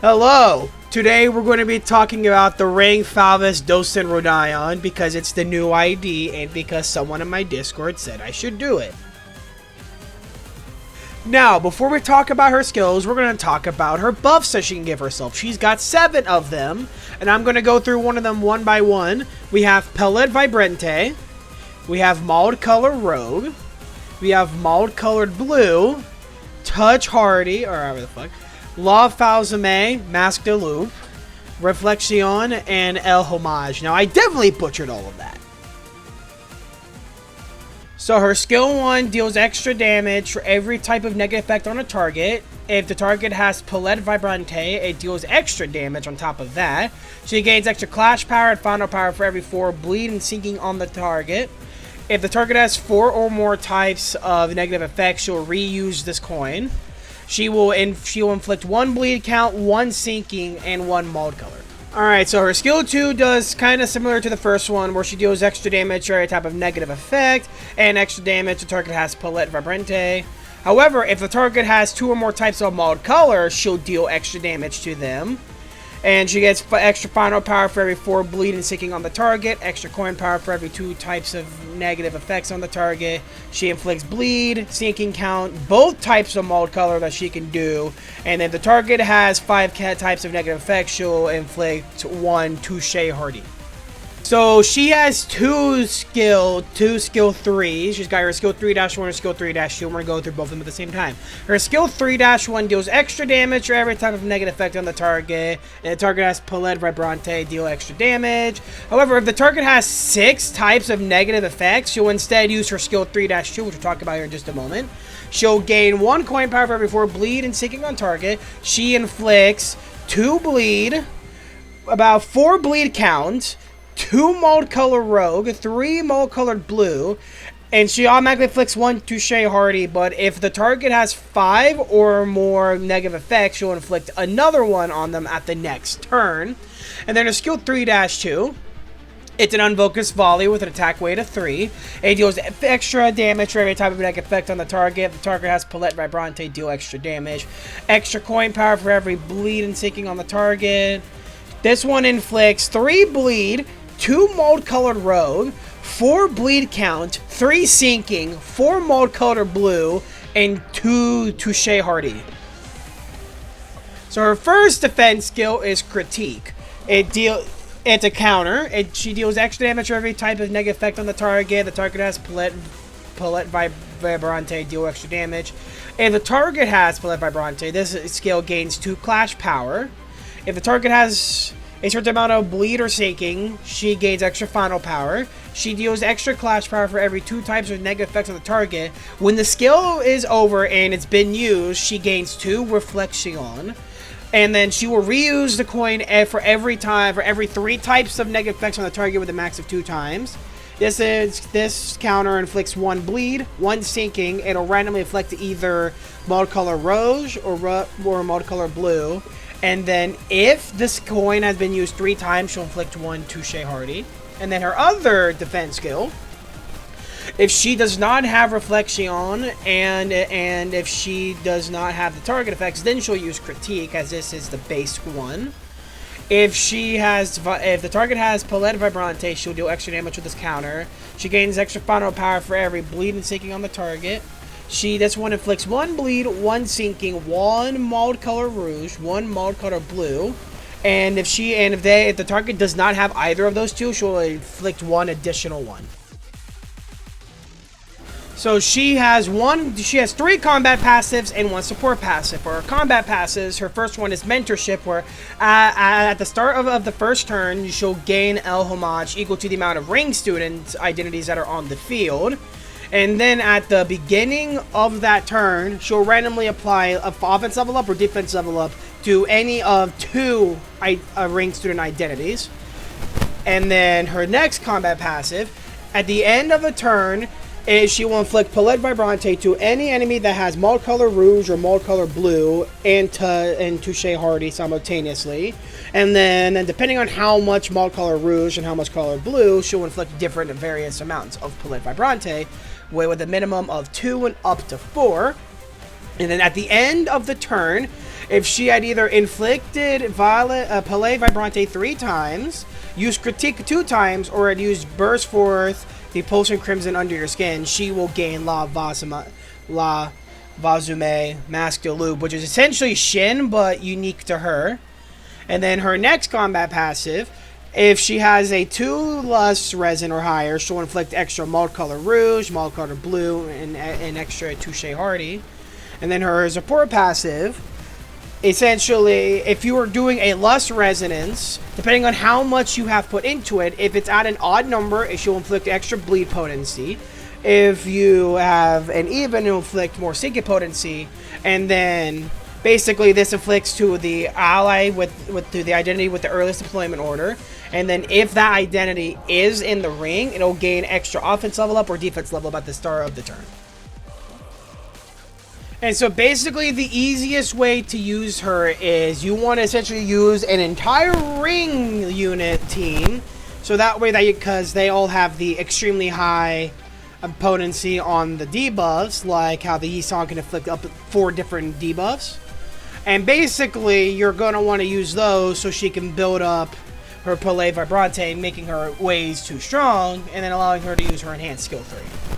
Hello! Today we're going to be talking about the ring Fauvist Docent Rodion because it's the new ID and because someone in my Discord said I should do it. Now, before we talk about her skills, we're going to talk about her buffs that she can give herself. She's got 7 of them, and I'm going to go through one of them one by one. We have Pellet Vibrante, we have Mauled Color Rogue, we have Mauled Colored Blue, Touch Hardy, or however the fuck, La Falzame, Masque de Loup, Reflexion, and El Homage. Now, I definitely butchered all of that. So, her skill 1 deals extra damage for every type of negative effect on a target. If the target has Pellet Vibrante, it deals extra damage on top of that. She gains extra Clash Power and Final Power for every 4 bleed and sinking on the target. If the target has 4 or more types of negative effects, she'll reuse this coin. She will inflict 1 bleed count, 1 sinking, and 1 mauled color. Alright, so her skill 2 does kind of similar to the first one, where she deals extra damage for every type of negative effect, and extra damage the target has Pellet Vibrante. However, if the target has 2 or more types of mauled color, she'll deal extra damage to them. And she gets extra final power for every 4 bleed and sinking on the target, extra coin power for every 2 types of negative effects on the target. She inflicts bleed, sinking count, both types of mauled color that she can do. And if the target has 5 types of negative effects, she'll inflict 1 Touche Hardy. So she has 2 skill 3s. She's got her skill 3-1 and skill 3-2. We're going to go through both of them at the same time. Her skill 3-1 deals extra damage for every type of negative effect on the target. And the target has Pellet Vibrante, deal extra damage. However, if the target has 6 types of negative effects, she'll instead use her skill 3-2, which we'll talk about here in just a moment. She'll gain 1 coin power for every 4 bleed and sinking on target. She inflicts 2 bleed, about 4 bleed count, 2 mauled color rogue, 3 mauled colored blue, and she automatically inflicts 1 Touche Hardy. But if the target has 5 or more negative effects, she'll inflict another one on them at the next turn. And then her skill 3-2. It's an unfocused volley with an attack weight of 3. It deals extra damage for every type of negative effect on the target. If the target has Pellet Vibrante, deal extra damage. Extra coin power for every bleed and sinking on the target. This one inflicts 3 bleed, 2 mauled colored rogue, 4 bleed count, 3 sinking, 4 mauled colored blue, and 2 Touche Hardy. So her first defense skill is Critique. It's a counter. She deals extra damage for every type of negative effect on the target. The target has Pellet Vibrante, deal extra damage. If the target has Pellet Vibrante, this skill gains 2 Clash Power. If the target has a certain amount of bleed or sinking, she gains extra final power. She deals extra clash power for every 2 types of negative effects on the target. When the skill is over and it's been used, she gains 2 Reflexion. And then she will reuse the coin for every 3 types of negative effects on the target with a max of 2 times. This counter inflicts 1 bleed, 1 sinking. It'll randomly inflict either mauled color rose or mauled color blue. And then if this coin has been used 3 times, she'll inflict 1 Touche Hardy. And then her other defense skill, if she does not have Reflexion and if she does not have the target effects, then she'll use Critique, as this is the base one. If the target has Pellet Vibrante, she'll deal extra damage with this counter. She gains extra final power for every bleed and sinking on the target. This one inflicts 1 bleed, 1 sinking, 1 mauled color rouge, 1 mauled color blue, and if the target does not have either of those 2, she'll inflict 1 additional one. So she has 3 combat passives and 1 support passive. For her combat passives, her first one is Mentorship, where at the start of the first turn, she'll gain El Homage equal to the amount of ring student identities that are on the field. And then at the beginning of that turn, she'll randomly apply an offense level up or defense level up to any of 2 ring student identities. And then her next combat passive, at the end of a turn, she will inflict Pellet Vibrante to any enemy that has mauled color rouge or mauled color blue and Touche Hardy simultaneously. And then depending on how much mauled color rouge and how much color blue, she'll inflict different various amounts of Pellet Vibrante, with a minimum of 2 and up to 4. And then at the end of the turn, If she had either inflicted Palais Vibrante 3 times, used Critique 2 times, or had used Burst Forth the Pulsing Crimson under your skin, she will gain La Vazume Mask de Loup, which is essentially Shin, but unique to her. And then her next combat passive, if she has a 2 Lust Resin or higher, she'll inflict extra Multicolor Rouge, Multicolor Blue, and extra Touche Hardy. And then her support passive, essentially, if you are doing a Lust Resonance, depending on how much you have put into it, if it's at an odd number, it will inflict extra bleed potency. If you have an even, it will inflict more psychic potency. And then basically this inflicts to the ally to the identity with the earliest deployment order. And then if that identity is in the ring, it'll gain extra offense level up or defense level up at the start of the turn. And so basically the easiest way to use her is you want to essentially use an entire ring unit team. So that way, because they all have the extremely high potency on the debuffs, like how the Yi-San can inflict up to 4 different debuffs. And basically, you're going to want to use those so she can build up her Palais Vibrante, making her ways too strong, and then allowing her to use her enhanced skill 3.